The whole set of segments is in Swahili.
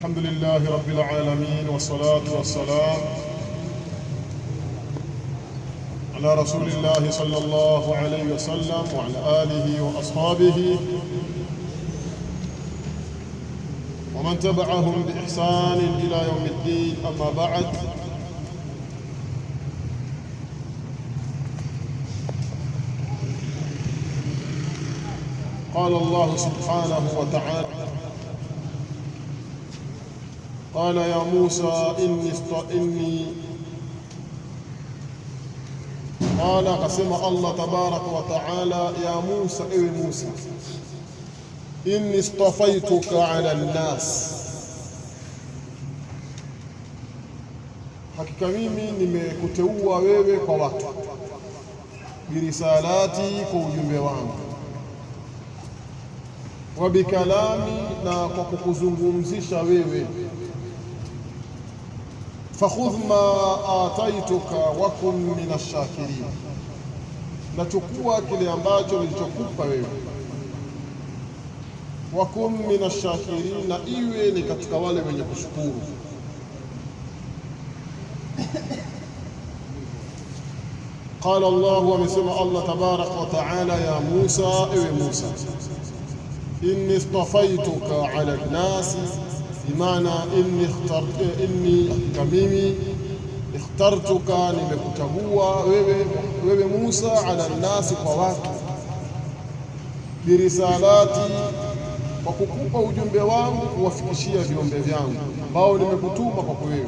الحمد لله رب العالمين والصلاة والسلام على رسول الله صلى الله عليه وسلم وعلى آله وأصحابه ومن تبعهم بإحسان إلى يوم الدين. أما بعد، قال الله سبحانه وتعالى: قال يا موسى إني قال قسم الله تبارك وتعالى: يا موسى اي موسى إني اصطفيتك على الناس، hakika mimi nimekuteua wewe kwa watu, birisalati, kwa ujumbe wangu, wa bikalami, na kwa kukuzungumzisha wewe, fakhudh ma ataituka wa kun min ash-shakirin, na chukua kile ambacho nilichokupa wewe, wa kun min ash-shakirin, na iwe ni katika wale wenye kushukuru. قال الله ومسمى الله تبارك وتعالى: يا موسى اي موسى إني اصطفيتك على الناس، بمعنى إني كميمي اخترتك، nimekuchagua wewe Musa, ala nnasi, kwa watu, birisalati, kwa kukupa ujumbe wangu, kuwafikishia viumbe vyangu ambao nimekutuma kwa wewe,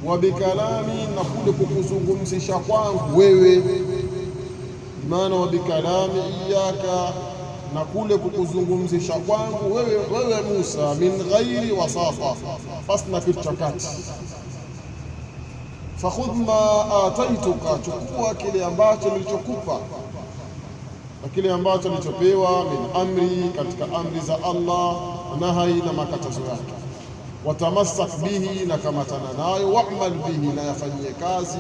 wa bikalami, na kule kukuzungumzisha kwangu wewe, maana wa bikalami iyaka, na kule kukuzungumzisha kwangu wewe Musa, min ghairi wasata, fasna kitu cha kati. Fakhudh ma ataituka, chukua kile ambacho nilichokupa na kile ambacho nilichopewa, min amri, katika amri za Allah, nahai, na makatazo yake, watamassak bihi, na kamatana nayo, wa'mal bihi, na yafanyie kazi,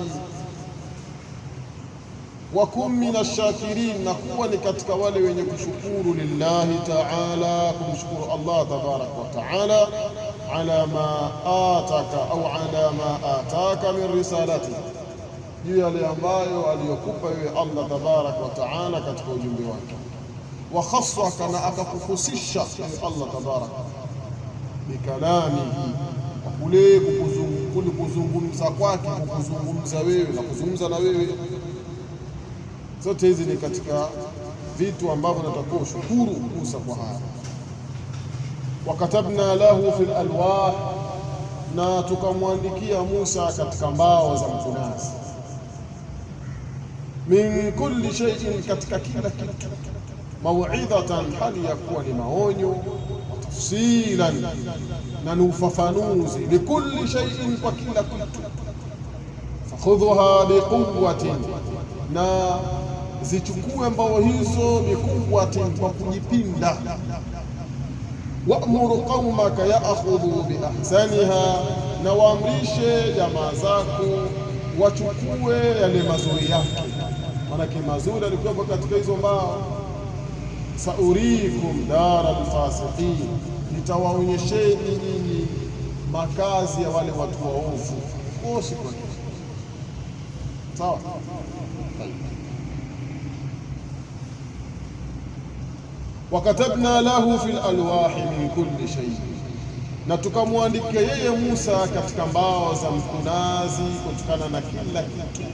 wa kun min ash-shakirin, na kuwa ni katika wale wenye kushukuru lillahi ta'ala, kumshukuru Allah tabaraka wa ta'ala, ala ma ataka au ala ma ataka min risalati, juu yale ambayo aliyokupa wewe Allah tabaraka wa ta'ala katika ujumbe wake, wa khassaka, na akakuhusisha Allah tabaraka bikalamihi, kule kuzungumza kwake, kuzungumza wewe na kuzungumza na wewe. Zote hizi ni katika vitu ambavyo natakiwa ushukuru Musa kwa haya. Wakatabna lahu fil alwah, na tukamwandikia Musa katika mbao za mkunazi, min kulli shay'in, katika kila kitu, mau'idhatan, hali ya kuwa ni maonyo, tafsilan, na ni ufafanuzi, likulli shay'in, kwa kila kitu. Fakhudhuha biquwwatin, na zichukue mbao hizo, biquwwatin, kwa kujipinda. Wa'muru qaumaka ya'khudhu bi ahsaniha, na waamrishe jamaa zako wachukue yale mazuri yake, maana mazuri alikuwa katika hizo mbao. Saurikum dara al-fasiqin, nitawaonyesheni nyinyi makazi ya wale watu waovu. Usiku sawa. Wakatabna lahu fil alwahi min kulli shay, na tukamwandikia yeye Musa katika mbao za mkunazi kutokana na kila kitu.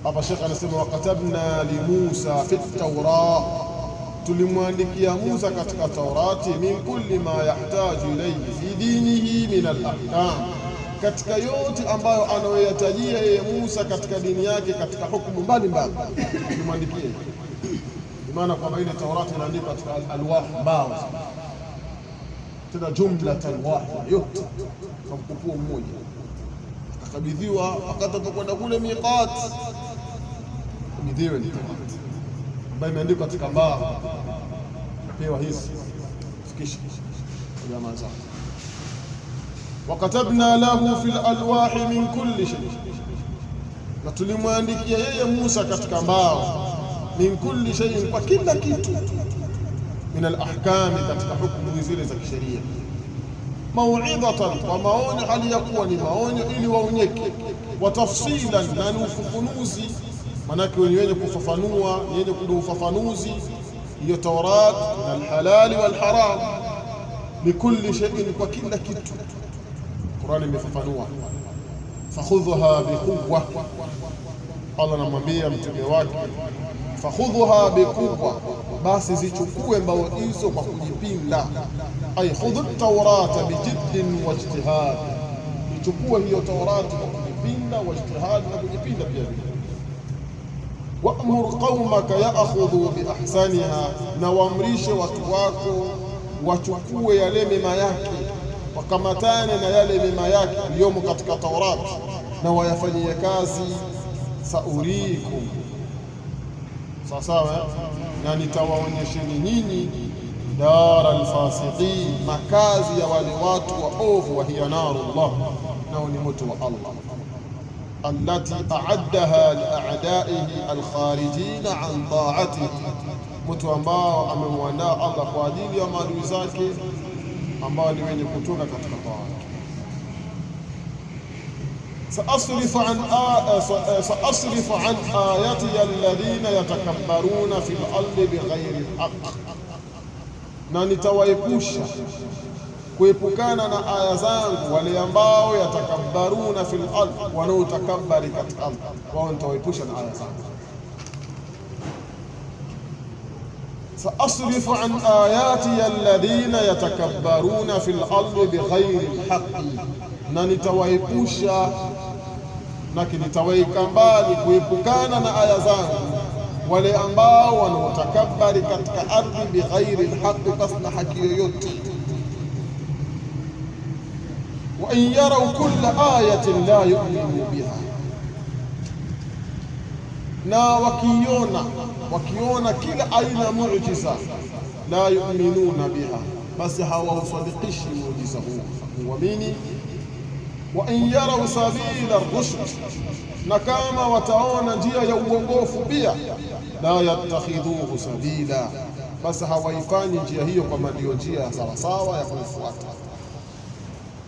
Hapa Sheikh anasema wakatabna li Musa fi at-Tawrat, tulimwandikia Musa katika Taurati, min kulli ma yahtaju ilayhi fi dinihi min al-ahkam, katika yote ambayo anayoyatajia yeye Musa katika dini yake, katika hukumu mbalimbali tulimwandikia. Maana kwamba ile Taurati inaandikwa katika alwah, mbao tena jumlatan wahida, yote kwa mkupuo mmoja. Akakabidhiwa akatoka kwenda kule miqat, kabidhiwa ni Taurati ambayo imeandikwa katika mbao, pewa hizi fikisha kwa jamaa zako. Wakatabna lahu fil alwahi min kulli shay, na tulimwandikia yeye Musa katika mbao, min kulli shay'in, kwa kila kitu, min al-ahkam, katika hukumu zile za kisheria. Mau'idhatan, wa maonyo, hali ya kuwa ni maonyo ili waonyeke. Wa tafsilan, na ni ufafanuzi, manake wenye kufafanua, yenye kutoa ufafanuzi hiyo Taurat na al-halal wal-haram, likulli shay'in, kwa kila kitu Qur'an imefafanua. Fakhudhuha biquwwa, Allah anamwambia mtume wake, fakhudhuha biquwwa, basi zichukue mbao hizo kwa kujipinda. Ay khudhu at-taurata bijiddin wa ijtihad, ichukue hiyo Taurati kwa kujipinda, wa ijtihad, na kujipinda pia vile. Wa'mur qaumaka ya'khudhu bi ahsaniha, na waamrishe watu wako wachukue yale mema yake, wakamatane na yale mema yake yaliyomo katika Taurati na wayafanyie kazi. Saurikum, sawa, na nitawaonyesheni nyinyi dar al-fasiqin, makazi ya wale watu waovu. Wa hiya narullah, nao ni moto wa Allah. Allati a'addaha li'a'daihi al-kharijin an ta'atihi, moto ambao amemwandaa Allah kwa ajili ya maadui zake ambao ni wenye kutoka katika taa. سأصرف عن آياتي الذين يتكبرون في الأرض بغير الحق, na nitawaepusha kuepukana na aya zangu wale ambao yatakabbaruna fil ardh, wanaotakabari katika ardhi, wao nitawaepusha na aya zangu. سأصرف عن آياتي الذين يتكبرون في الأرض بغير الحق, na nitawaepusha na nitaweka mbali kuepukana na aya zangu wale ambao wanaotakabari katika ardhi bighairi alhaqi, pasna haki yoyote. Wa in yarau kulla ayatin la yu'minu biha, na wakiona kila aina muujiza, la yu'minuna biha, basi hawausaddiqishi muujiza huo, muamini. Wa in yarau sabila ar-rushd, na kama wataona njia ya uongofu pia, la yattakhidhuhu sabila, basi hawaifanyi njia hiyo kama ndio njia sawa sawa ya kufuata.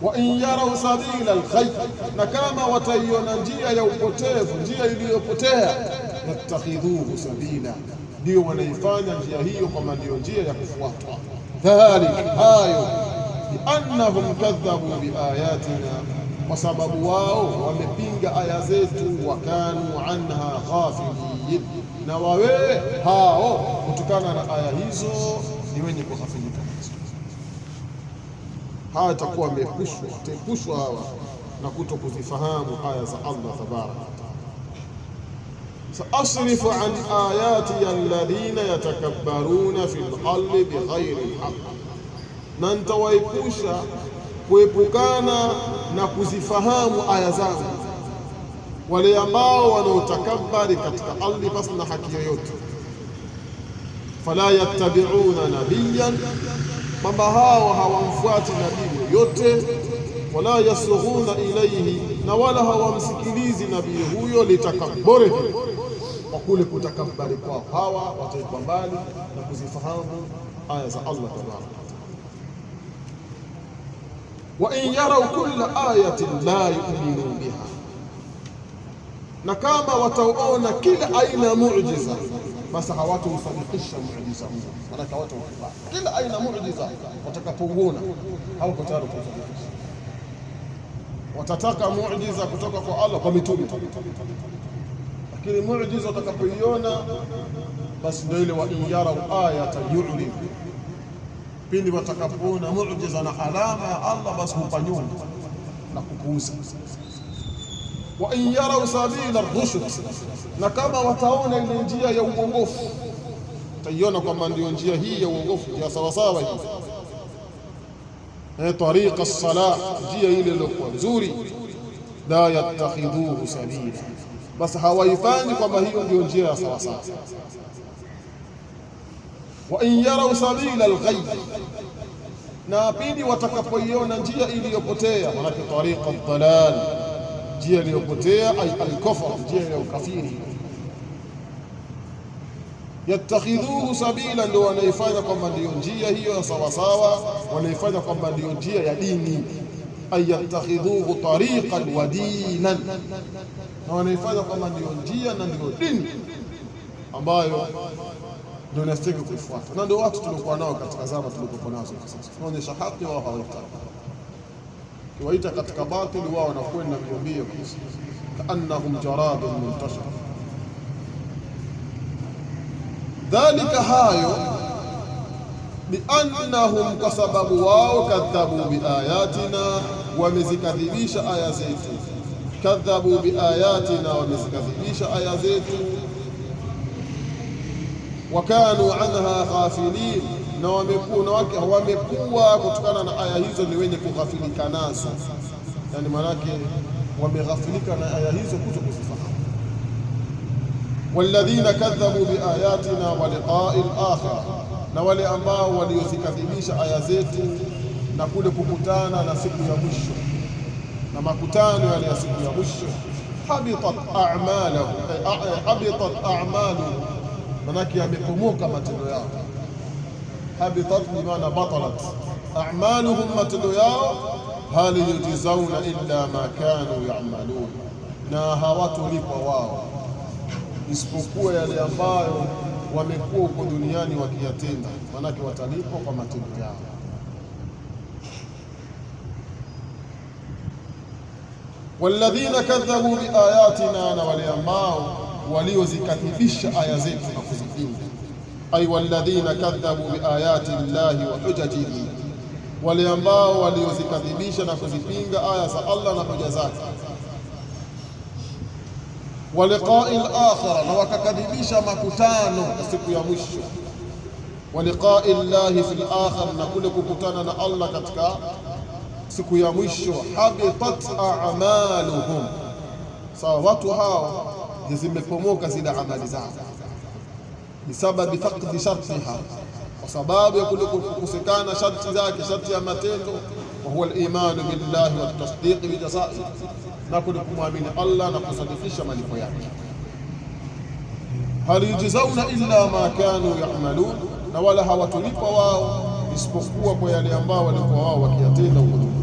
Wa in yarau sabila al-ghayy, na kama wataiona njia ya upotevu, njia iliyopotea, yattakhidhuhu sabila, ndio wanaifanya njia hiyo kama ndio njia ya kufuata. Dhalik, hayo biannahum kadhabu biayatina, kwa sababu wao wamepinga aya zetu. Wa kanu anha ghafilin, na wawe hao kutokana na aya hizo ni wenye kughafilika. Hawa takuwa wameepushwa hawa na kutokuzifahamu aya za Allah tabaraka. Saasrifu an ayati alladhina yatakabbaruna fil ardi bighairi alhaq, na nitawaepusha kuepukana na kuzifahamu aya zangu wale ambao wanaotakabari katika ardhi pasi na haki yoyote. Fala yattabi'una nabiyyan, kwamba hao hawamfuati nabii yoyote. Wala yasghuna ilayhi, na wala hawamsikilizi nabii huyo. Litakabburi, kwa kule kutakabari kwao, hawa wataikwa mbali na kuzifahamu aya za Allah tabaraka. Wa in yarau kulla ayatin la yu'minu biha, na kama wataona kila aina muujiza, basi hawatausadikisha muujiza huo, maana hawataukubali kila aina muujiza. Watakapouona hawako tayari kusadikisha. Watataka muujiza kutoka kwa Allah kwa mitume, lakini muujiza watakapoiona, basi ndio ile wa in yarau ayatan yu'rid, pindi watakapoona muujiza na alama ya Allah, basi hupanyua na kupuuza. Wa in yarau sabila ar-rushd, na kama wataona ile njia ya uongofu, utaiona kwamba ndio njia hii ya uongofu ya sawa sawa hii, tariqa as-salah, njia ile iliyokuwa nzuri. La yattakhidhuhu sabila, basi hawaifanyi kwamba hiyo ndio njia ya sawa sawa. Wa in yarau sabila al-ghayy, na pindi watakapoiona njia iliyopotea, maana tariqa ad-dalal, njia iliyopotea, ay al-kufr, njia ya ukafiri. Yattakhidhuhu sabila, ndio wanaifanya kwamba ndio njia hiyo ya sawa sawa, wanaifanya kwamba ndio njia ya dini. Ay yattakhidhuhu tariqan wa dinan, na wanaifanya kwamba ndio njia na ndio dini ambayo ndio inastahili kufuata. Na ndio watu tuliokuwa nao katika zama tuliokuwa nazo sasa. Tunaonyesha haki, wao hawataki. Kiwaita katika batili, wao wanakwenda mbio kaannahum jaradun muntashir. Dhalika, hayo biannahum, kwa sababu wao kadhabu biayatina, wamezikadhibisha aya zetu. Kadhabu biayatina, wamezikadhibisha aya zetu. Wakanu anha ghafilin, na wamekuwa kutokana na aya hizo ni wenye kughafilika nazo. Yani manake wameghafilika na aya hizo kuto kuzifahamu. Walladhina kadhabu biayatina wa liqa'i al-akhirah, na wale ambao waliozikadhibisha aya zetu na kule kukutana na siku ya mwisho na makutano yale ya siku ya mwisho. Habitat a'maluhum, manake yamepomoka matendo yao. Habitat bimaana batalat a'maluhum, matendo yao. Hal yujzauna illa ma kanu ya'malun, na hawatolipwa wao isipokuwa yale ambayo wamekuwa huko duniani wakiyatenda, manake watalipwa kwa matendo yao. Walladhina kadhabu biayatina, na wale ambao waliozikadhibisha aya zetu na kuzipinga. Ay walladhina kadhabu biayati llahi wa hujajihi, wale ambao waliozikadhibisha na kuzipinga aya za Allah na hoja zake. Wa liqa'i al-akhirah, na wakakadhibisha makutano na siku ya mwisho. Wa liqa'i llahi fil akhirah, na kule kukutana na Allah katika siku ya mwisho. Habitat a'maluhum, sawa, watu hao zimepomoka zile amali zao bisababi faqdi shartiha, kwa sababu ya kule kukosekana sharti zake, sharti ya matendo. Wa huwa al-imanu billahi wa tasdiq bi jazaa'i, na kule kumwamini Allah na kusadikisha malipo yake. Hal yujzauna illa ma kanu ya'malun, na wala hawatulipwa wao isipokuwa kwa yale ambao walikuwa wao wakiyatenda huko duniani.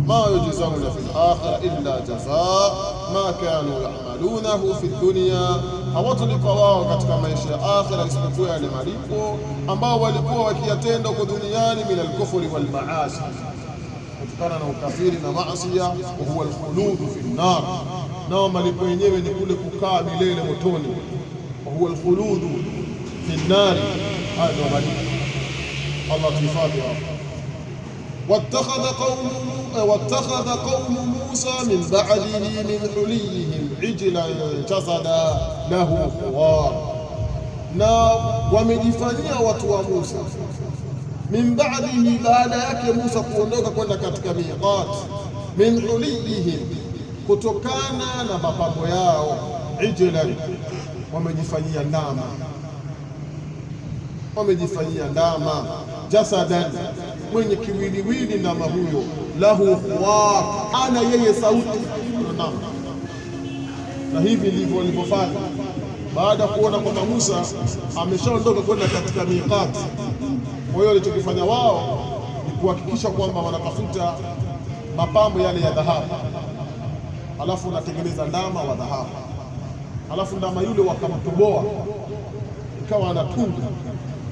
Ma yujzauna fil akhirah illa jazaa ma kanu ya'malunahu fi dunya, hawatulipwa wao katika maisha ya akhira isipokuwa yale malipo ambao walikuwa wakiyatenda huko duniani, min al-kufri wal maasi, kutokana na ukafiri na maasi. Wa huwa al-khuludu fi an-nar, nao malipo yenyewe ni kule kukaa milele motoni. Wa huwa al-khuludu fi an-nar, hadi malipo. Allah tuhifadhi hapo. واتخذ قوم موسى من بعده من حليهم عجلا جسدا له خوار, na wamejifanyia watu wa Musa min ba'dihi, baada yake Musa kuondoka kwenda katika miqat, min huliyihim, kutokana na mapambo yao, ijlan, wamejifanyia ndama, wamejifanyia ndama, jasadan, mwenye kiwiliwili ndama huyo, lahu khuwar, ana yeye sauti ndama. Na hivi ndivyo walivyofanya baada ya kuona kwamba Musa ameshaondoka kwenda katika miqat. Kwa hiyo walichokifanya wao ni kuhakikisha kwamba wanatafuta mapambo yale ya dhahabu, alafu wanatengeneza ndama wa dhahabu, alafu ndama yule wakamtoboa ikawa anatunga,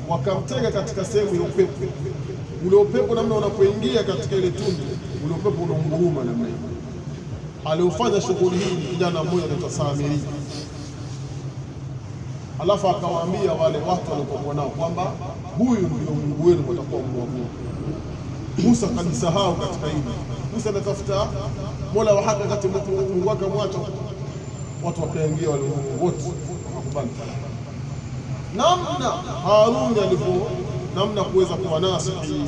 wakamtega katika sehemu ya upepo. Ule upepo namna unapoingia katika ile tundu, ule upepo unaunguruma namna hiyo. Aliofanya shughuli hii ni kijana mmoja anaitwa Samiri. Alafu akawaambia wale watu waliokuwa nao kwamba huyu ndio Mungu wenu mtakuwa mwabudu. Musa kajisahau katika hili. Musa anatafuta Mola wa haki, wakati Mungu wake amwacha, watu wakaingia wale wote wakakubali. Namna Harun alivyo namna kuweza kuwanasihi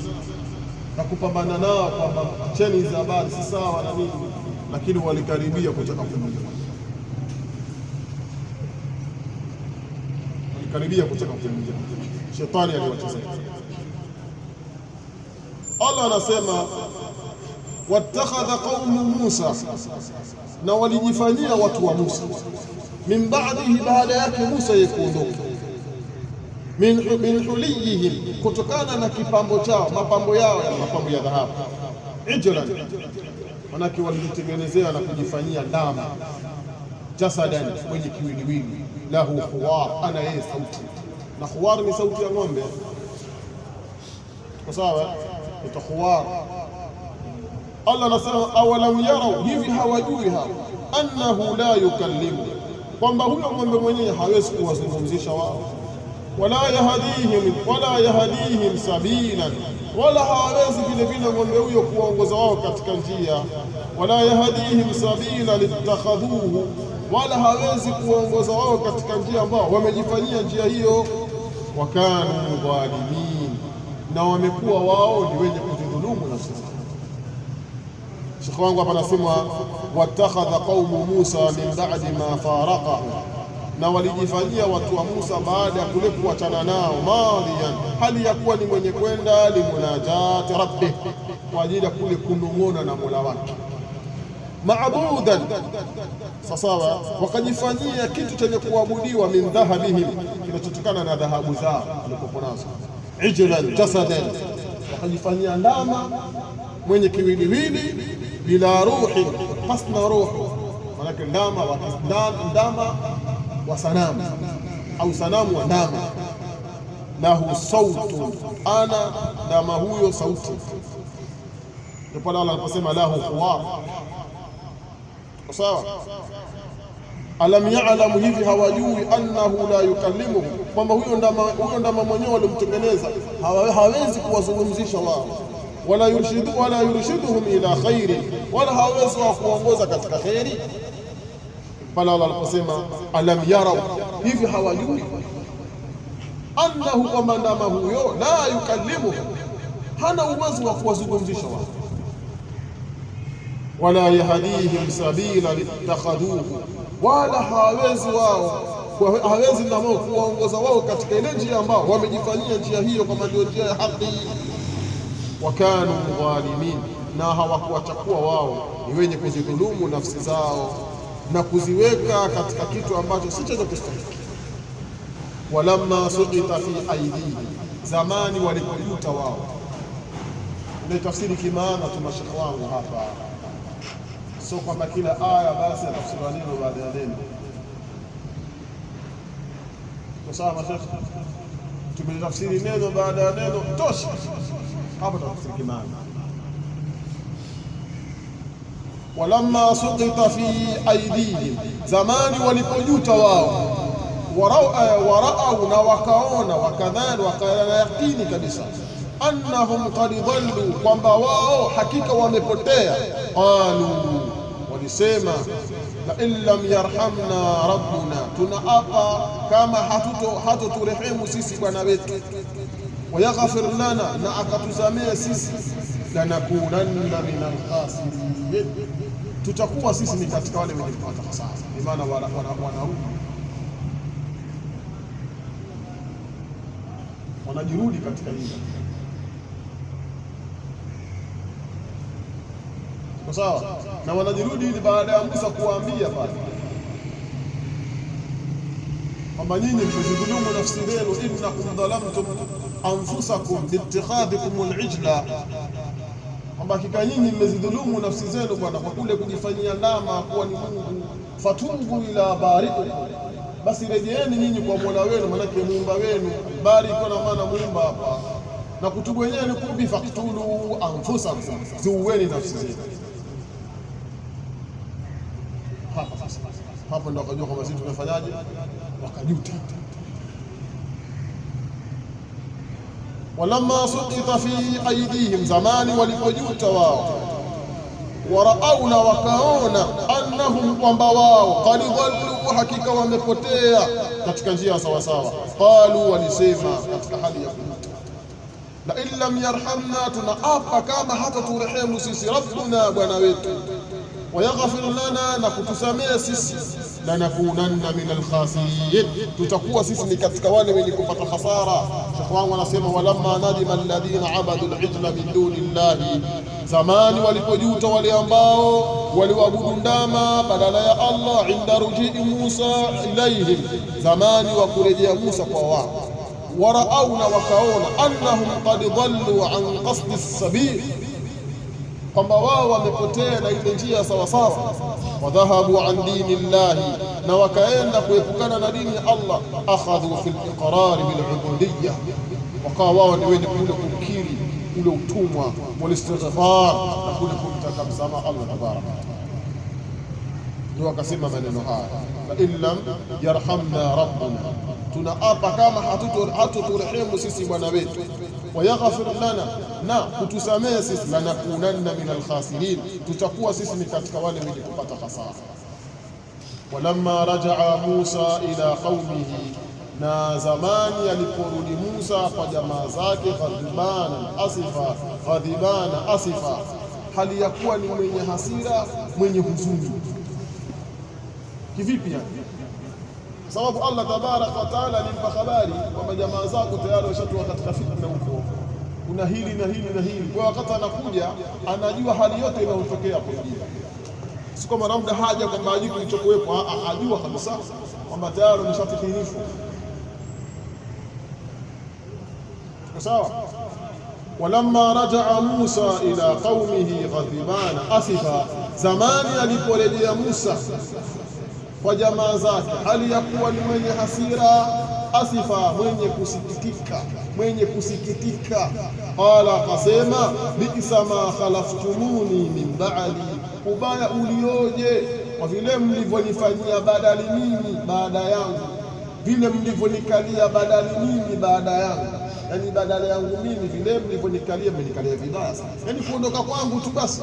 na kupambana nao kwamba cheni za habari si sawa na nini, lakini walikaribia kutaka kumjua, walikaribia kutaka kumjua. Shetani aliwachezea. Allah anasema wattakhadha qaumu Musa, na walijifanyia watu wa Musa min ba'dihi, baada yake Musa yekuondoka, min huliyihim, kutokana na kipambo chao, mapambo yao ya mapambo ya dhahabu. Ijlan, manake walijitengenezea na kujifanyia ndama. Jasadan, mwenye kiwiliwili. Lahu khuwar, ana yeye sauti, na khuwar ni sauti ya ng'ombe, kwa sawa ita khuwar. Allah anasema awalam yarau, hivi hawajui hao, annahu la yukallimu, kwamba huyo ng'ombe mwenyewe hawezi kuwazungumzisha wao, wala yahdihim sabilan, wala hawezi vile vile ng'ombe huyo kuongoza wao katika njia. Wala yahdihim sabila littakhadhuhu, wala hawezi kuongoza wao katika njia ambao wamejifanyia njia hiyo. Wakanu dhalimin, na wamekuwa wao ni wenye kujidhulumu nafsi zao. Shekhi wangu hapa anasema watakhadha qaumu Musa min ba'di ma faraqahu, na walijifanyia watu wa Musa baada ya kule kuachana nao, madhiyan, hali ya kuwa ni mwenye kwenda limunajati rabbih, kwa ajili ya kule kunong'ona na Mola wake. Maabudan, sawa, wakajifanyia kitu chenye kuabudiwa, min dhahabihim, kinachotokana na dhahabu zao walikopo nazo. Ijlan jasadan, wakajifanyia ndama mwenye kiwiliwili, bila ruhi, pasna ruhu, manake ndama wa sanamu au sanamu wa ndama. Lahu sautu, ana ndama huyo sauti. Ndipo Allah aliposema lahu khuwar, sawa. Alam ya'lamu, hivi hawajui, annahu la yukallimuhum, kwamba huyo ndama mwenyewe walimtengeneza hawezi kuwazungumzisha wao. Wala yurshiduhum ila khairi, wala hawezi wa kuongoza katika khairi. Pala Allah aliposema alam yarau, hivi hawajui, annahu, kwamba ndama huyo la yukallimuhum, hana uwezo wa kuwazungumzisha wao. Wala yahdihim sabila littakhadhuhu, wala hawezi ndama kuwaongoza wao katika ile njia ambao wamejifanyia njia hiyo kama ndio njia ya haki. Wakanu dhalimin, na hawakuwachakua wao ni wenye kuzidhulumu nafsi zao na kuziweka katika kitu ambacho si chenye kustahiki. Walamma suqita fi aidihim, zamani walipojuta wao. Ndio tafsiri kimaana tu mashekhi wangu hapa, sio kwamba kila aya basi atafsiriwa neno baada ya neno. Kwa sababu mashekhi tumetafsiri neno baada ya neno tosha. Hapa tafsiri kimaana. Walamma suqita fi aidihim, zamani walipojuta wao. Warau, na wakaona, wakadhani, wakayaqini kabisa, annahum qad dhallu, kwamba wao hakika wamepotea. Qalu, walisema, la in lam yarhamna rabbuna, tunaapa kama hatoturehemu sisi Bwana wetu, wayaghfir lana, na akatusamea sisi, lanakunanna minal khasirin, tutakuwa sisi ni katika wale wenye kupata hasara. Imana wanajirudi katika hili, kwa sawa, na wanajirudi ili baada ya Musa kuwaambia pale kwamba nyinyi mmezidhulumu nafsi zenu, innakum dhalamtum anfusakum biittikhadhikum al-ijla, kwamba hakika nyinyi mmezidhulumu nafsi zenu bwana kwa kule kujifanyia ndama kuwa ni Mungu. Fatubu ila barikum, basi rejeeni nyinyi kwa Mola wenu, manake muumba wenu. Bari iko na maana muumba hapa, na kutubu wenyewe ni kubi, faktulu anfusakum, ziueni nafsi zenu. Hapo ndo wakajua kwamba sisi tumefanyaje, wakajuta. Walamma suqita fi aidihim, zamani walipojuta wao. Warauna, wakaona, annahum, kwamba wao qad dhallu, hakika wamepotea katika njia sawa sawa. Qalu, walisema katika hali ya kujuta, la in lam yarhamna, tunaapa kama hata turehemu sisi, rabbuna, Bwana wetu, wayaghfir lana, na kutusamea sisi, lanakunanna minal khasirin, tutakuwa sisi ni katika wale wenye kupata hasara. Shekhi wangu anasema walamma nadima alladhina abadu al-ijla min duni llahi, zamani walipojuta wale ambao waliabudu ndama badala ya Allah, inda rujii Musa ilaihim, zamani wa kurejea Musa kwa wao. waraauna, wakaona annahum qad dhallu an qasdi as-sabil, kwamba wao wamepotea na ile njia sawa sawa. Wadhahabu an dini llahi, na wakaenda kuepukana na dini ya Allah. Akhadhu fil iqrar bil ubudiyya, wakawa wao ni wenye kule kukiri ule utumwa, wal istighfar, na kule kumtaka msamaha Allah tabaraka. Ndio wakasema maneno haya, fa in lam yarhamna rabbuna, tunaapa kama hatuturehemu sisi Bwana wetu, wa yaghfir lana, na kutusamehe sisi, lanakunanna min alkhasirin, tutakuwa sisi ni katika wale wenye kupata hasara. Walamma rajaa Musa ila qaumihi, na zamani aliporudi Musa kwa jamaa zake, ghadhibana asifa, hali ya kuwa ni mwenye hasira, mwenye huzuni. Kivipi yani? Sababu Allah tabaraka wa taala alimpa habari kwamba jamaa zako tayari washatoka katika fitna huko, kuna hili na hili na hili. Kwa wakati anakuja anajua hali yote inayotokea hapo ndio, si kama labda haja kwamba ajui kilichokuwepo, ajua kabisa kwamba tayari umeshafikirishwa. Sawa. Walamma rajaa Musa ila qaumihi ghadhibana asifa, zamani aliporejea Musa kwa jamaa zake hali ya kuwa ni mwenye hasira, asifa, mwenye kusikitika. Qala, akasema, bi'sa ma khalaftumuni min ba'di, ubaya ulioje kwa vile mlivyonifanyia badali mimi baada yangu, vile mlivyonikalia badali mimi baada yangu. Yani badala yangu mimi vile mlivyonikalia, mmenikalia vibaya sana. Yani kuondoka kwangu tu basi,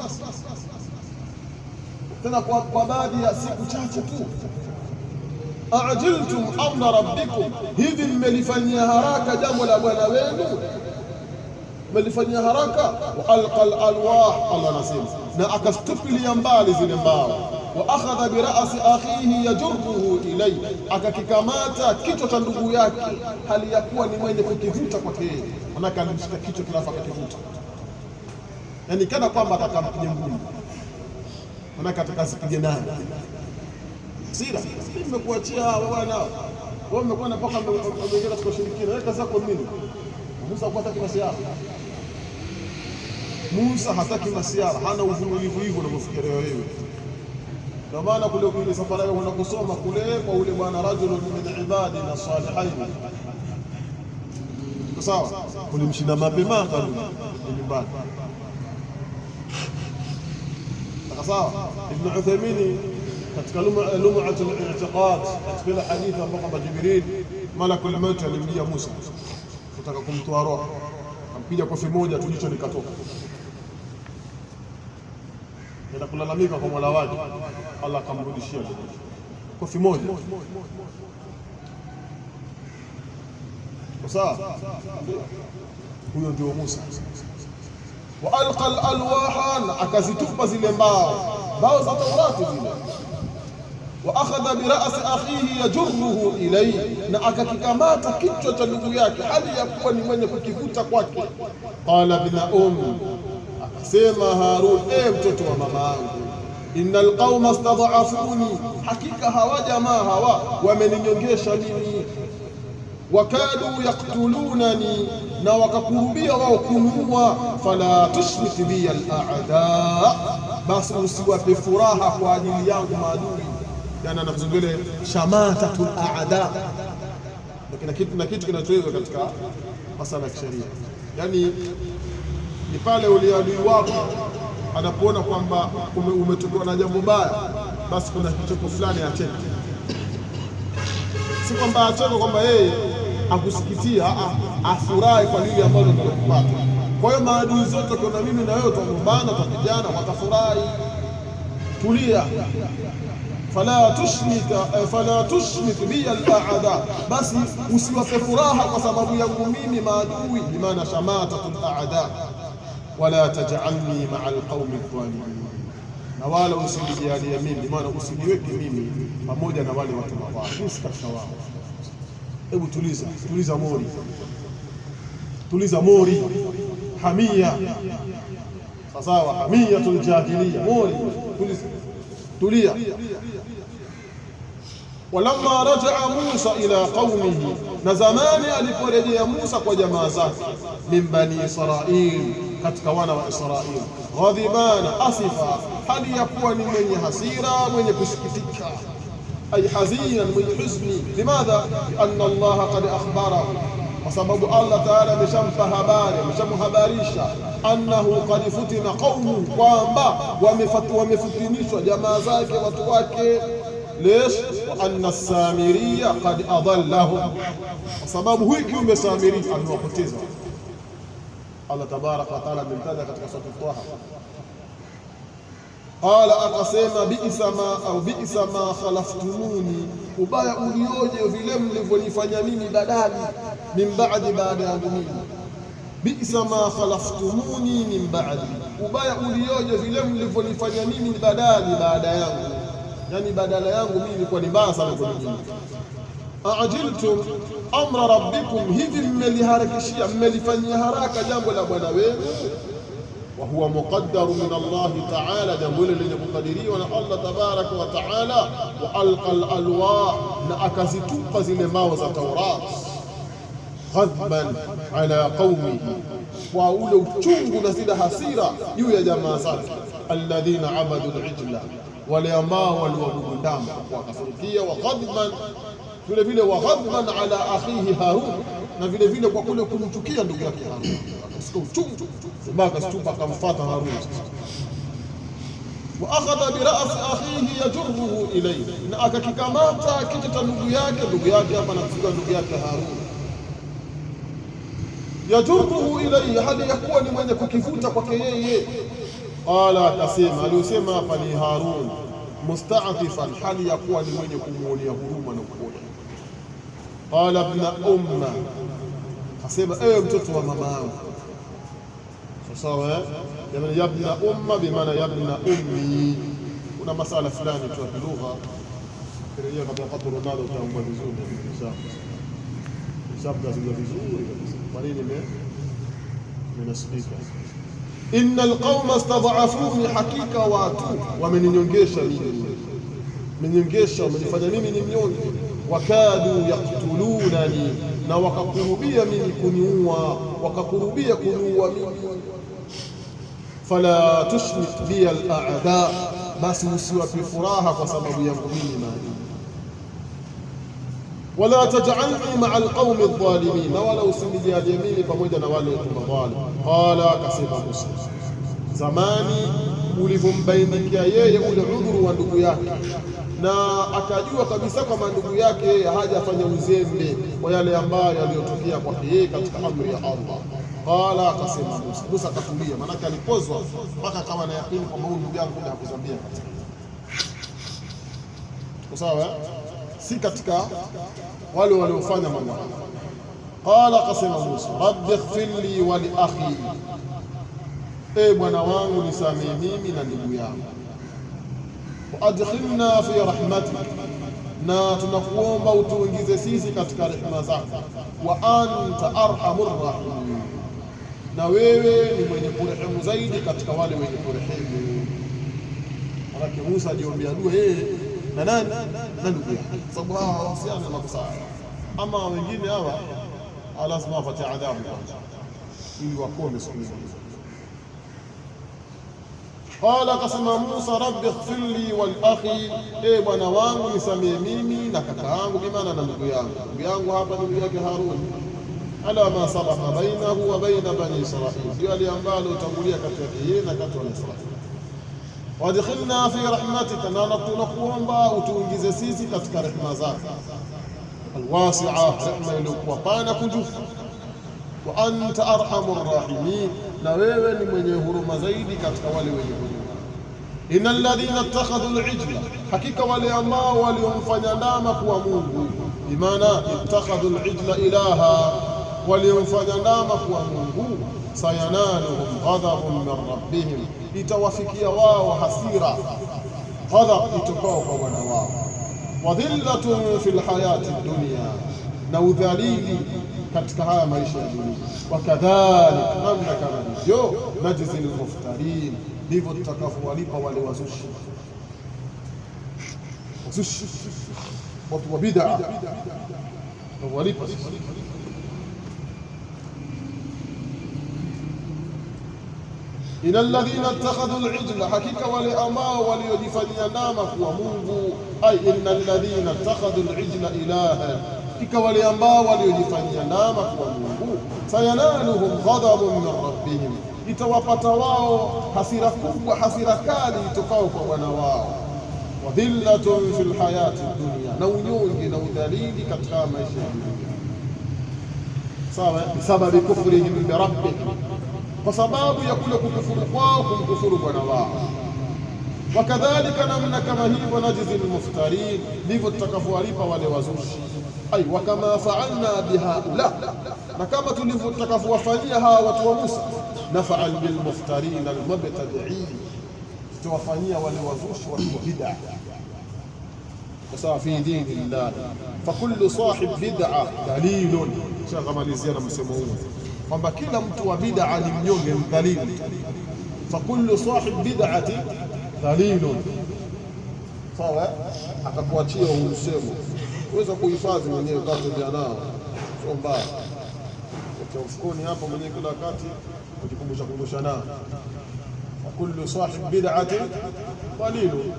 tena kwa baadhi ya siku chache tu. Ajiltum amra rabbikum, hivi mmelifanyia haraka jambo la Bwana wenu, mmelifanyia haraka. Wa alqal alwah, Allah anasema, na akastupilia mbali zile mbao. Wa akhadha bi ra'si akhihi yajruhu ilayhi, akakikamata kichwa cha ndugu yake hali ya kuwa ni mwenye kukivuta kwake yeye. Manaka alimshika kichwa kilafa akakivuta, yani kana kwamba atakampiga ngumi, manaka atakazipige naye sira. Nimekuachia bwana, wewe umekuwa mpaka umeingia katika ushirikina, wewe kaza kwa nini? Musa hataki masiara, Musa hataki masiara, hana uvumilivu hivyo unavyofikiria wewe. Ndio maana kule safari yao unakusoma kule kwa ule bwana rajulun min ibadina salihin, sawa, kulimshinda mapema karudi nyumbani. Sawa. Ibn Uthaymeen katika Lum'atul I'tiqad, katika hadithi ambapo Jibril malakul maut alimjia Musa kutaka kumtoa roho, akampiga kofi moja tu, jicho likatoka. Ndio kulalamika kwa Mola wake, Allah akamrudishia kofi moja. Sawa, huyo ndio Musa. Wa alqal alwahan, akazitupa zile mbao za Taurati zile. Wa akhadha bi ra'si akhihi yajruhu ilayhi, na akakikamata kichwa cha ndugu yake hali ya kuwa ni mwenye kukivuta kwake. Qala bin akasema Harun, mtoto wa mama yangu, innal qauma istad'afuni, hakika hawa jamaa hawa wameninyongesha mimi. Wakadu yaktulunani, na wakakurubia wao kuniua. Fala tushmit bi al-a'da, basi usiwape furaha kwa ajili yangu maadui. Yani anazungele shamatatul a'da, na kitu kinachoelezwa katika masala ya sheria. Yani ni pale ule adui wako anapoona kwamba umetokwa na jambo baya, basi kuna kitu fulani acheke. Si kwamba acheke kwamba yeye akusikitia, afurahi kwa lile ambalo limekupata. Kwa hiyo maadui zote kuna mimi na wewe tutagombana, tutapigana, watafurahi. Tulia. Fala tushmit bi al-a'da, basi usiwape furaha kwa sababu yangu mimi maadui, bimaana shamatatul a'da. Wala taj'alni ma'a al-qawmi adh-dhalimin, na wala usinijalie mimi, maana usiniweke mimi pamoja na wale watu mabaya, katika wao. Hebu tuliza mori, hamia sawa, hamiyatul jahiliya, mori, tulia. Walamma rajaa Musa ila qaumihi, na zamani aliporejea Musa kwa jamaa zake, min bani Israil, katika wana wa Israil, ghadhibana asifa, hali ya kuwa ni mwenye hasira, mwenye kusikitika, ay hazinan, mwenye huzuni. Limadha? Lianna Allah qad akhbarahu, kwa sababu Allah Taala ameshampa habari, ameshamhabarisha, annahu qad futina qaumu, kwamba wamefutinishwa jamaa zake, watu wake. Lesh? Wa anna Samiriya qad adallahum, kwa sababu huyu kiumbe Samiri amewapoteza. Allah tabaraka wa taala amemtaja katika sura Taha. Qala, akasema bi'sa ma khalaftumuni, ubaya ulioje vile mlivyonifanya mimi badali, min ba'di, baada yangu mimi. Bi'sa ma khalaftumuni min ba'di, ubaya ulioje vile mlivyonifanya mimi badali, baada yangu. Yani badala yangu mimi ilikuwa ni mbaya sana kwa nyinyi. Aajiltum amra rabbikum, hivi mmeliharakishia, mmelifanyia haraka jambo la Bwana wenu. Wa huwa muqaddaru min Allah Ta'ala, jambo hilo lenye kukadiriwa na Allah tabaraka wa taala. Wa alqa al-alwah, na akazitupa zile mbao za Taurat, ghadban ala qaumihi, kwa ule uchungu na zile hasira juu ya jamaa zake, alladhina abadu al-ijla, wale ambao waliabudu ndama, wakafurikia. Wa ghadban, vile vile wa ghadban ala akhihi Harun, na vile vile kwa kule kumchukia ndugu yake Harun, akasikia uchungu mpaka akashtuka akamfuata Harun. Wa akhadha bi ra's akhihi yajruhu ilayhi, na akakikamata kichwa cha ndugu yake hapa anakusudia ndugu yake Harun. Yajruhu ilayhi, hali yakuwa ni mwenye kukivuta kwake yeye. Qala, akasema, aliyosema hapa ni Harun, musta'atifan, hali yakuwa ni mwenye kumuonea huruma na upole. Qala ibn umma, akasema ewe mtoto wa mama yangu. Sawa, jamani, yabna umma bimaana yabna ummi. Kuna masala fulani tu ya lugha kirejea kwa wakati Ronaldo utaambua vizuri sabda zile vizuri kabisa. Kwa nini nimesifika? Innal qauma istad'afuni, hakika watu wameninyongesha mimi, wamenifanya mimi ni mnyonge. Wakadu yaktulunani, na wakakurubia mimi kuniua, mimi. Fala tushmit bi al-a'da, basi usiwape furaha kwa sababu yangu mimi maadui. Wala taj'alni ma'a al-qaumi adh-dhalimin, na wala usinijalie mimi pamoja na wale watu madhalim. Qala, akasema Musa, zamani ulivyombainikia yeye ule udhuru wa ndugu yake, na akajua kabisa kama ndugu yake hajafanya uzembe kwa yale ambayo yaliyotokea kwake yeye katika amri ya Allah. Qala, akasema Musa akatulia, maanake alipozwa mpaka akawa na yakini kwamba huyu ndugu yangu hakuzambia katika sawa, si katika wale waliofanya mambo. Qala, akasema Musa, rabbi ighfirli wa li akhi, Bwana wangu nisamehe mimi na ndugu yangu. Wa adkhilna fi rahmatik, na tunakuomba utuingize sisi katika rehema zako. Wa anta arhamur rahimin, na wewe ni mwenye kurehemu zaidi katika wale wenye kurehemu. Alaki Musa ajiombea dua yeye na nani? Na ndugu yake, sababu hawa wahusiana na makosa. Ama wengine hawa lazima wapate adhabu ili wakome siku hizo. Qala, akasema Musa, rabbi ighfirli wal akhi, Bwana wangu nisamehe mimi na kaka yangu, bimaana na ndugu yangu hapa ndugu yake Harun. Ala ma sabaqa bainahu wa baina bani Israil, ndio aliambalo utangulia kati yake yeye na kati ya Israil. Wadkhilna fi rahmatika, na tunakuomba utuingize sisi katika rehema zako alwasi'a, rehema iliyokuwa pana kunjufu. Wa anta arhamur rahimin, na wewe ni mwenye huruma zaidi katika wale wenye huruma. Innal ladhina ittakhadhu al-ijla, hakika wale ambao waliomfanya ndama kuwa Mungu, bimaana ittakhadhu al-ijla ilaha, waliomfanya ndama kuwa Mungu, sayanaluhum ghadhabun min rabbihim, itawafikia wao hasira, ghadhab itokao kwa Bwana wao. Wa dhillatun fil hayati dunya, na udhalili katika haya maisha ya dunia. Wakadhalika, namna kama hivyo, najzil muftarin, ndivyo tutakavyowalipa wale wazushi. watu wa bid'a walipa. Innal ladhina ittakhadhu al-ijla, hakika wale ambao waliojifanyia ndama kuwa Mungu. Ai innal ladhina ittakhadhu al-ijla ilaha, hakika wale ambao waliojifanyia ndama kuwa Mungu. Sayanaluhum ghadabun min rabbihim, itawapata wao hasira kubwa, hasira kali itokao kwa Bwana wao. Wa dhillatun fil hayati dunya, na unyonge na udhalili katika maisha ya dunia. Sawa, bisababi kufrihim bi rabbihim, kwa sababu ya kule kukufuru kwao, kumkufuru Bwana wao. Wakadhalika, namna kama hivyo, najizi almuftarin, ndivyo tutakavyowalipa wale wazushi. Ai wakama faalna bihaula, na kama tulivyotakavowafanyia hawa watu wa Musa, nafaal bilmuftarin almubtadi'in, tutawafanyia wale wazushi watu wa bid'a. Sawa, fi dinillah fa kullu sahib bid'a dalilun. Shakamalizia na msemo huu kwamba kila mtu wa bid'a ni mnyonge, mdhalili. Fa kullu sahib bid'ati dhalilun. Sawa, akakuachia huu msemo, uweza kuhifadhi mwenyewe kati ndio nao, sio mbaya. Kwa ufukoni hapo mwenyewe kila wakati ukikumbusha nao. Fa kullu sahib bid'ati dhalilun.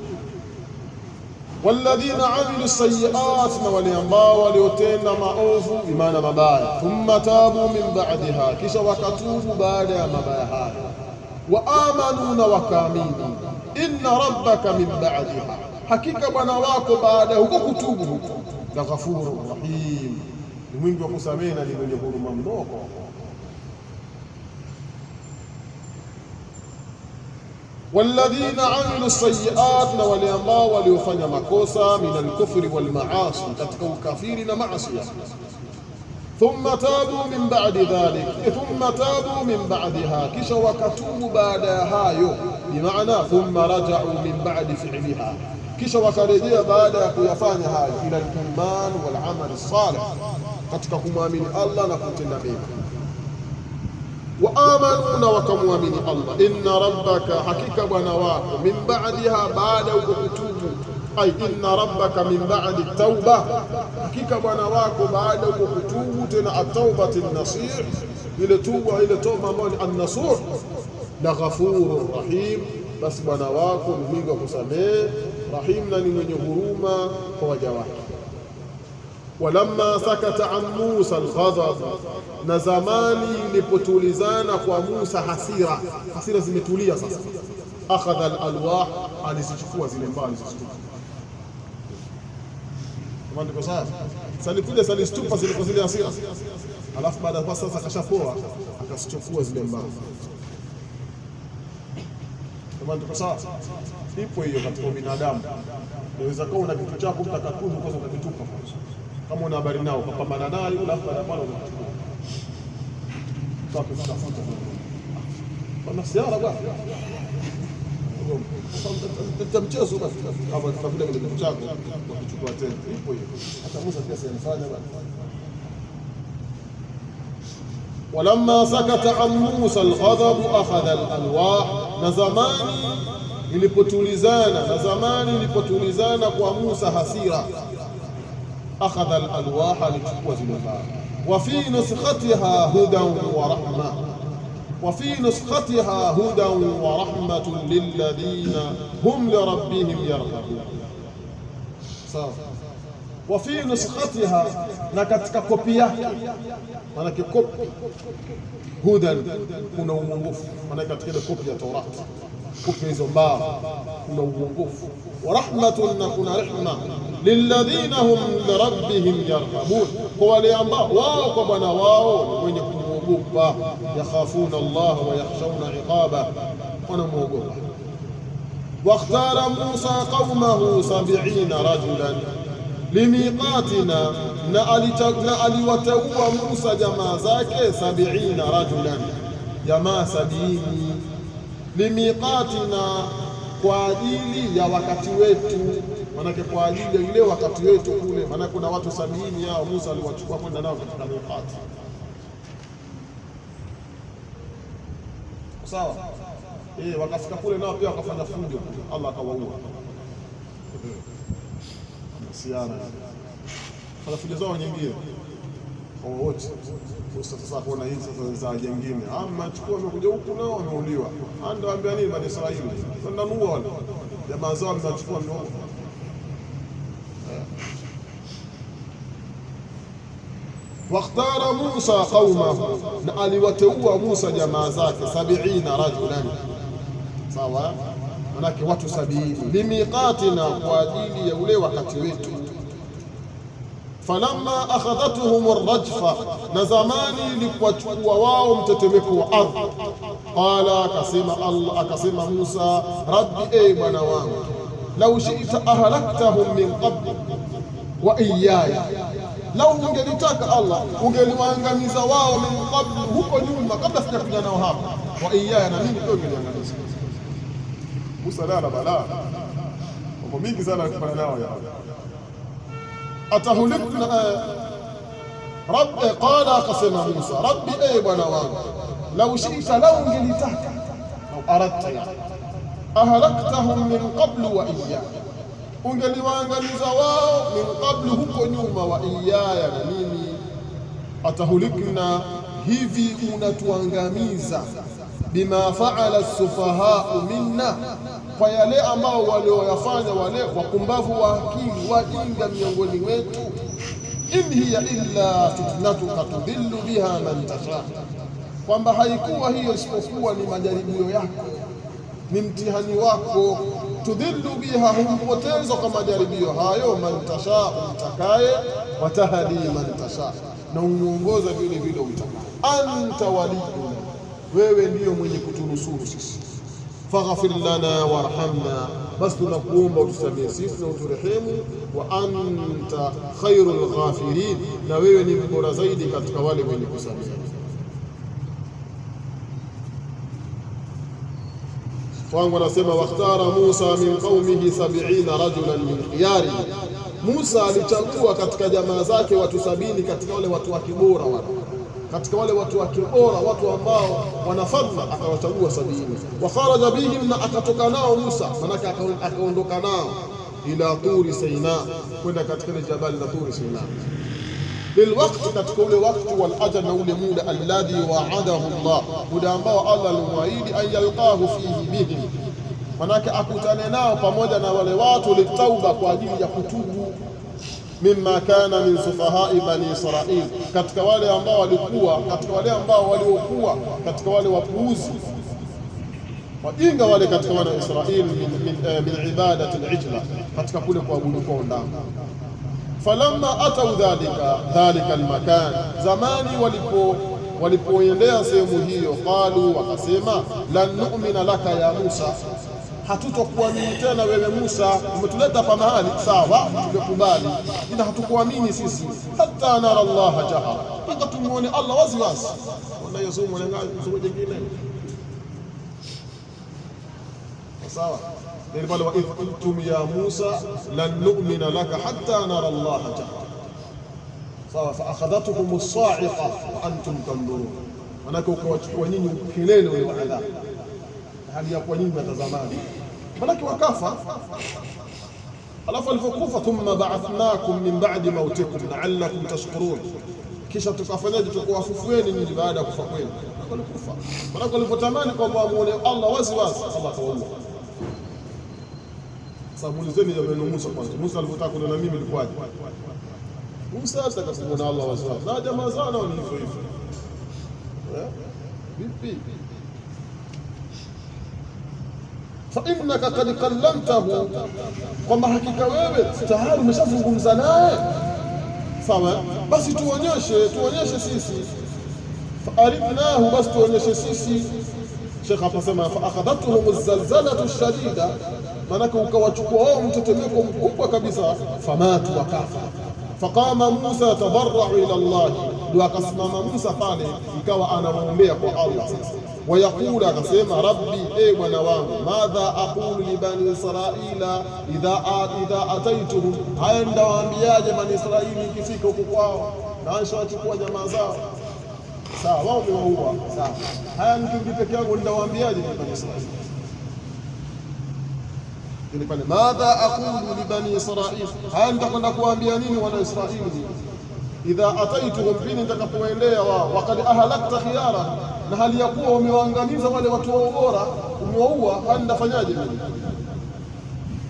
Walladhina amilu sayyi'at, na wale ambao waliotenda maovu, bimaana mabaya. Thumma tabu min ba'daha, kisha wakatubu baada ya mabaya haya. Wa amanu, na wakaamini. Inna rabbaka min ba'daha, hakika Bwana wako baada ya huko kutubu huko, la ghafurur rahim, ni mwingi wa kusamehe na ni mwenye huruma mno. Walladhina amilu sayyi'at, na wale ambao waliofanya makosa, min alkufri wal maasi, katika ukafiri na maasi. Thumma tabu min ba'di dhalik, thumma tabu min ba'daha, kisha wakatubu baada ya hayo. Bimaana thumma raja'u min ba'di fi'liha, kisha wakarejea baada ya kuyafanya hayo, ila al-iman wal amal salih, katika kumwamini Allah na kutenda mema. Wa amanu, na wakamwamini Allah. Inna rabbaka, hakika Bwana wako, min ba'daha, baada ya kutubu. Ai inna rabbaka min ba'di tauba, hakika Bwana wako baada ya kutubu, tena at-taubati an-nasih, ile tuba, ile toba ambayo ni an-nasuh, la ghafurur rahim, basi Bwana wako ni mwingi wa kusamehe, rahim, na ni mwenye huruma kwa waja wake. Walamma sakata an Musa al-ghadab, na zamani ilipotulizana kwa Musa hasira zimetulia sasa. Akhadha al-alwah, alizichukua zile mbali zilizotupa. Kama ndiko sasa salikuja salistupa zile hasira, alafu baada ya sasa akashapoa, akasichukua zile mbali. Kama ndiko sasa ipo hiyo katika binadamu. Unaweza kuwa una kitu chako mtakatifu kwa sababu ukitupa kwanza, kama una habari nao ukapambana naye, alafu baada ya pale unachukua kutafuta kwa nasiara bwana, ndio mchezo basi. Kama tutakuja kwenye kitu chako kuchukua tena, ipo hiyo. Hata Musa pia alifanya bwana. Walamma sakata an Musa al-ghadab akhadha al-alwah, na zamani ilipotulizana kwa Musa hasira, akhadha al-alwah, alichukua zile mbali. Wa fi nuskhatiha hudan wa rahma, wa fi nuskhatiha hudan wa rahmatun lilladhina hum li rabbihim yarhabun. Sawa. Wa fi nuskhatiha, na katika kopi yake, maana kopi hudan kuna uongofu, maana katika ile kopi ya Taurati, kopi hizo mbao kuna uongofu. Wa rahmatun, na kuna rehma, lilladhina hum li rabbihim yarhabun, kwa wale ambao wao kwa Bwana wao wenye kumwogopa. Yakhafuna Allah wa yakhshawna iqaba, wanamwogopa. Wakhtara Musa qaumahu 70 rajulan limiqatina, na aliwateua Musa jamaa zake 70 rajulan, jamaa 70, limiqatina, kwa ajili ya wakati wetu. Manake kwa ajili ya ile wakati wetu kule, maana kuna watu 70 hao Musa aliwachukua kwenda nao katika miqati. Sawa, wakafika kule nao pia wakafanya fujo, Allah akawaua. Siana fujo zao nyingine wote. Sasa kuona hizi sasa za jengine, chukua wamekuja huku nao wameuliwa, ndio waambia nini Bani Israili, ndio nua wale jamaa zao mnachukua ndio. Wakhtara Musa qaumahu, na aliwateua Musa jamaa zake 70 rajulan, sawa, manake watu 70, limiqatina, kwa ajili ya ule wakati wetu. Falamma akhadhatuhum arrajfa, na zamani ilikuwachukua wao mtetemeko wa ardhi. Qala, akasema Musa, rabbi, bwana wangu, lau shi'ta ahlaktahum min qabl wa iyaya, lau ungelitaka Allah ungeliwaangamiza wao min qabl, huko nyuma, kabla sijakuja nao hapa, wa iyaya, na mimi pia ungeliangamiza. Musa la balaa mambo mingi sana alifanya nao ya atahulikna rabbi. Qala, akasema Musa, rabbi, bwana wangu, lau shi'ta, lau ungelitaka, lau aradta ahlaktahum min qabl wa iyaya, ungeliwaangamiza wao min qablu, huko nyuma, wa iyaya, na mimi. Atahulikna, hivi unatuangamiza, bima faala sufahau minna, kwa yale ambao walioyafanya wale wapumbavu wa akili wajinga miongoni wetu. In hiya illa fitnatuka tudillu biha man tasha, kwamba haikuwa hiyo isipokuwa ni majaribio yako, ni mtihani wako. Tudillu biha, humpoteza kwa majaribio hayo, man tasha, umtakaye, watahdi man tasha, na umuongoza vile vile umtakaye. Anta waliyuna, wewe ndiyo mwenye kutunusuru sisi. Faghfir lana warhamna, basi tunakuomba utusamehe sisi na uturehemu. Wa anta khairul ghafirin, na wewe ni mbora zaidi katika wale wenye kusamehe. Wangu anasema wakhtara Musa min qaumihi 70 rajulan min khiyari, Musa alichagua katika jamaa zake watu 70 katika wale watu wake bora, katika wale watu wake bora, watu ambao wanafadhila, akawachagua 70. Wa kharaja bihim, na akatoka nao Musa, manake akaondoka nao ila Turi Sina, kwenda katika ile jabali la Turi Sina, lilwaqti, katika ule wakati, wal ajal, na ule muda, alladhi wa'adahu Allah, muda ambao Allah alimwahidi, an yalqahu fihi bihim, manake akutane nao pamoja na wale watu, litauba, kwa ajili ya kutubu, mimma kana min sufahai bani Israil, katika wale ambao walikuwa, katika wale ambao waliokuwa katika wale wapuuzi wajinga wale katika wana Israil, min ibadati al-ijla, katika kule kuabudu kwa ndama. Falamma atau dhalika almakan, zamani walipoendea sehemu hiyo, qalu, wakasema, lan nu'mina laka ya Musa, hatutokuamini tena wewe Musa, umetuleta hapa mahali sawa, tumekubali, ila hatukuamini sisi, hatta nara Allah jahara, mpaka tumuone Allah wazi wazi. Ona hiyo somo somo jingine sawa, ndio pale, wa idhum ya Musa lan nu'mina laka hatta nara Allah jahara, sawa. Fa akhadhatukum as-sa'iqa wa antum tanzurun, manake ukawachukua nyinyi ukelele ule wa adhabu, hali ya kwa nyinyi watazamani, manake wakafa. Alafu alipokufa, thumma ba'athnakum min ba'di mautikum la'allakum tashkurun, kisha tukafanyaje? Tukawafufueni nyinyi baada ya kufa kwenu. Walikufa, manake walipotamani kwamba muone Allah wazi wazi, Allah kawaua. Sasa muulizeni ya Musa kwanza, Musa alipotaka kuona mimi ilikuwaje? Musa akasema na Allah wazi wazi, na jamaa zao ni hivyo hivyo. Vipi? Fa innaka qad kallamtahu, kwamba hakika wewe tayari umeshazungumza naye, sawa. Basi tuonyeshe sisi. Fa aridnahu, basi tuonyeshe sisi. Sheikh akasema fa akhadhatuhum az-zalzalatu ash-shadida, manake ukawachukua wao mtetemeko mkubwa kabisa, famatu, wakafa. Faqama Musa tabarra'u ila Allah, ndio akasimama Musa pale, ikawa anamuombea kwa Allah sasa. Wayaqulu, akasema, rabbi, bwana wangu, madha aqulu li bani Israila idha ataituhum, haya ndawaambiaje bani Israili ikifika huko kwao, na nishawachukua jamaa zao, sawa, wao wamewaua, sawa. Haya nikirudi peke yangu ndawaambiaje bani Israili? Ile pale madha aqulu li bani Israil, haya nitakwenda kuambia nini wana Israili idha ataituhum, pindi nitakapoendea wao, waqad ahlakta khiyara, na hali ya kuwa umewaangamiza wale watu wao bora, umewaua, hali ndafanyaje mimi?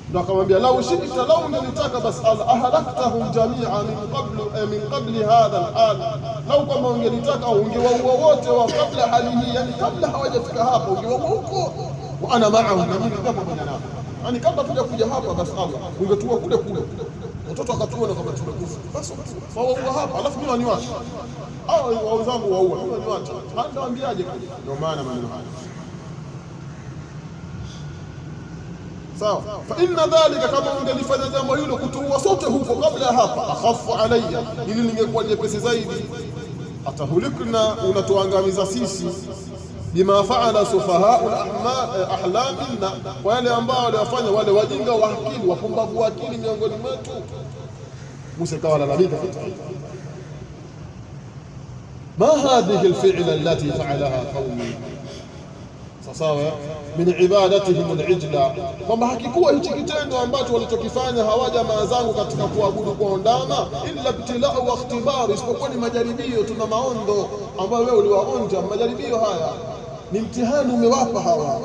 Ndio akamwambia lau shikta, lau ungelitaka bas ahlaktahum jamia min qabli hadha al-an, lau kama ungelitaka ungewaua wote wa kabla hali hii, yani kabla hawajafika hapo ungewaua huko, wa ana ma'ahum, na mimi kama pamoja nao, yani kabla tujakuja hapa bas Allah ungetua kule kule, watoto wakatuona kama tumekufa, basi waua hapa, alafu mimi waniacha au wenzangu waua, mimi waniacha, hata waambiaje? Ndio maana maneno haya. Sawa, fa inna dhalika, kama ungelifanya jambo hilo kutuua sote huko kabla ya hapa, akhafu alayya, ili lingekuwa jepesi zaidi. Atahulikna, unatuangamiza sisi, bima faala sufahau ahlam minna, kwa yale ambao waliwafanya wale wajinga wa akili, wapumbavu wa akili miongoni mwetu. Musa kawa lalamika, ma hadhihi alfi'la allati fa'alaha qaumi, sawa, min ibadatihim al-ijla, kwamba hakikuwa hichi kitendo ambacho walichokifanya hawa jamaa zangu katika kuabudu kwa ndama, illa ibtila'u wa ikhtibar, isipokuwa ni majaribio, tuna maondo ambayo wewe uliwaonja. Majaribio haya ni mtihani umewapa hawa.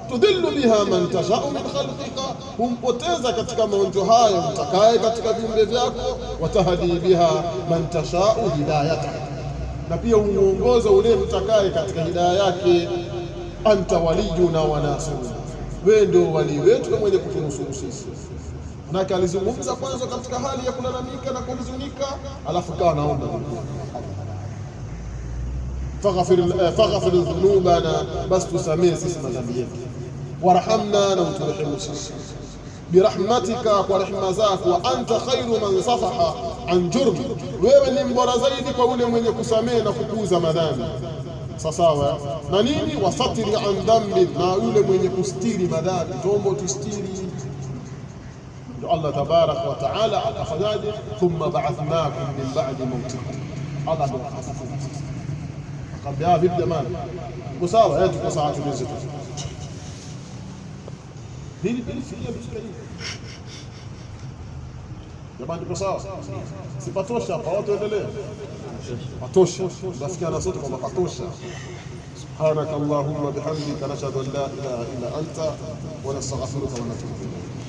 Tudhillu biha man tasha'u min khalqika, humpoteza katika maonjo hayo mtakaye katika viumbe vyako. Watahdi biha man tasha'u hidayata, na pia umuongoza ule mtakaye katika hidayah yake. Anta waliyuna wa nasiruna, wewe ndio wali wetu na mwenye kutunusuru sisi. Manake alizungumza kwanza katika hali ya kulalamika na kuhuzunika, alafu kawa naomba faghfir dhunubana, basi tusamehe sisi madhambi yetu, warhamna, na uturehemu sisi, birahmatika, kwa rehema zako, wa anta khairu man safaha an jurm, wewe ni mbora zaidi kwa ule mwenye kusamehe na kupuuza madhambi. Sawa na nini? Wasatiri an dhambi, na yule mwenye kustiri madhambi, tuombe tustiri. Ndio Allah tabaraka wa taala akafanyaje? Thumma ba'athnakum min ba'di mautikum, Allah ndio akambia vipi jamani, uko sawa? Tuko sawa, tuweze hili fikia mshikaji jamani, tuko sawa, sipatosha hapa, watu endelee, patosha, basikiana sote kwamba patosha. Subhanaka Allahumma bihamdika, nashhadu an la ilaha illa anta wa nastaghfiruka wa natubu ilayk.